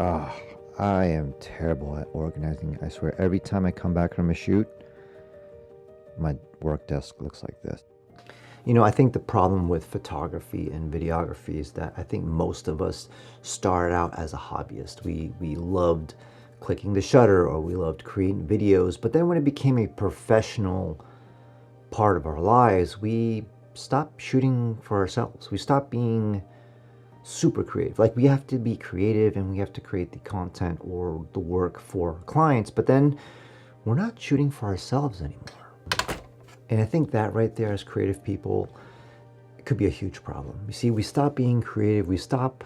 Ah, I am terrible at organizing. I swear, every time I come back from a shoot, my work desk looks like this. You know, I think the problem with photography and videography is that I think most of us started out as a hobbyist. We loved clicking the shutter, or we loved creating videos, but then when it became a professional part of our lives, we stopped shooting for ourselves. We stopped being super creative. Like, we have to be creative and we have to create the content or the work for clients, but then we're not shooting for ourselves anymore. And I think that right there, as creative people, it could be a huge problem. You see, we stop being creative. We stop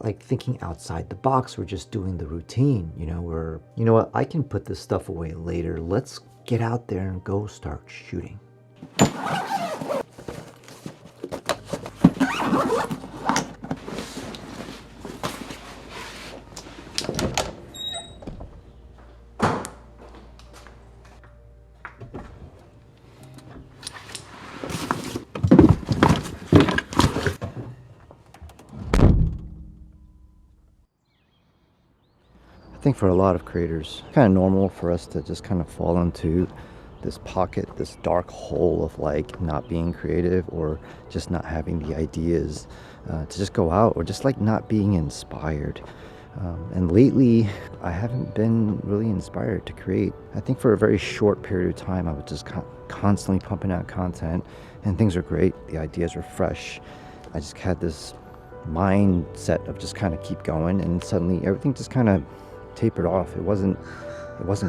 like thinking outside the box. We're just doing the routine. You know what, I can put this stuff away later. Let's get out there and go start shooting. I think for a lot of creators, it's kind of normal for us to just kind of fall into this pocket, this dark hole of like not being creative, or just not having the ideas to just go out, or just like not being inspired. And lately, I haven't been really inspired to create. I think for a very short period of time, I was just constantly pumping out content, and things are great. The ideas are fresh. I just had this mindset of just kind of keep going, and suddenly everything just kind of tapered off. It wasn't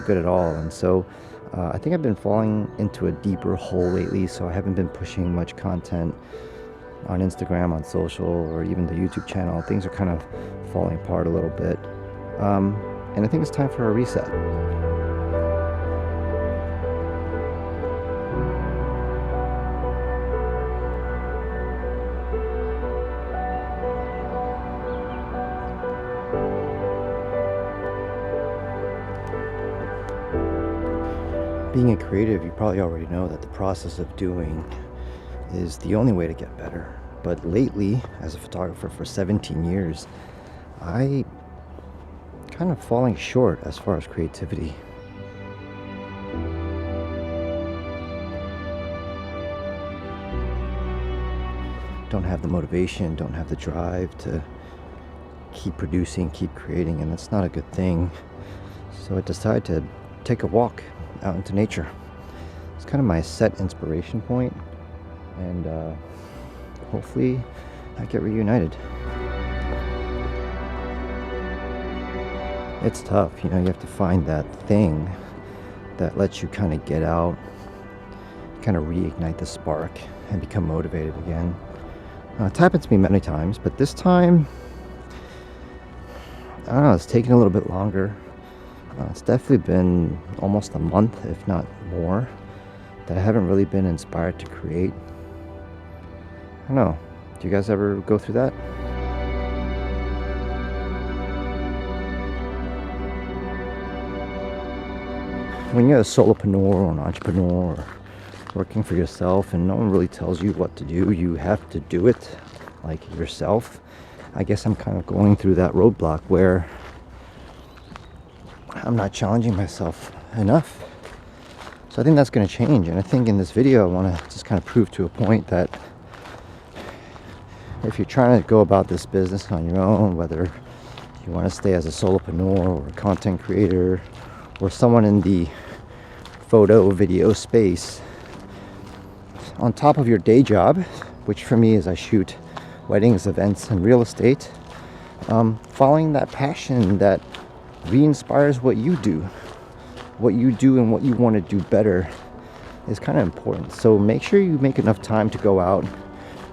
good at all. And so I think I've been falling into a deeper hole lately, so I haven't been pushing much content on Instagram, on social, or even the YouTube channel. Things are kind of falling apart a little bit, and I think it's time for a reset. Being a creative, you probably already know that the process of doing is the only way to get better. But lately, as a photographer for 17 years, I kind of falling short as far as creativity. Don't have the motivation, don't have the drive to keep producing, keep creating, and that's not a good thing. So I decided to take a walk out into nature. It's kind of my set inspiration point, and hopefully I get reunited. It's tough, you know, you have to find that thing that lets you kind of get out, kind of reignite the spark and become motivated again. It's happened to me many times, but this time, I don't know, it's taken a little bit longer. It's definitely been almost a month, if not more, that I haven't really been inspired to create. I don't know. Do you guys ever go through that? When you're a solopreneur or an entrepreneur, or working for yourself, and no one really tells you what to do, you have to do it like yourself. I guess I'm kind of going through that roadblock where I'm not challenging myself enough. So I think that's going to change. And I think in this video, I want to just kind of prove to a point that if you're trying to go about this business on your own, whether you want to stay as a solopreneur or a content creator or someone in the photo video space, on top of your day job, which for me is I shoot weddings, events, and real estate, following that passion that re-inspires what you do and what you want to do better is kind of important. So make sure you make enough time to go out,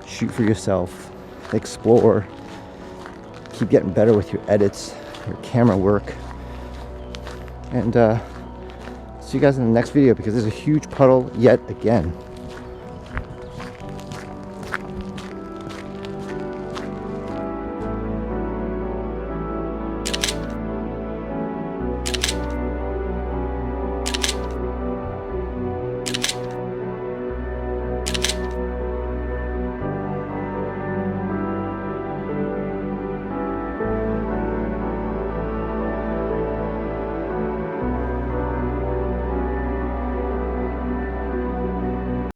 shoot for yourself, explore, keep getting better with your edits, your camera work, and see you guys in the next video, because there's a huge puddle yet again.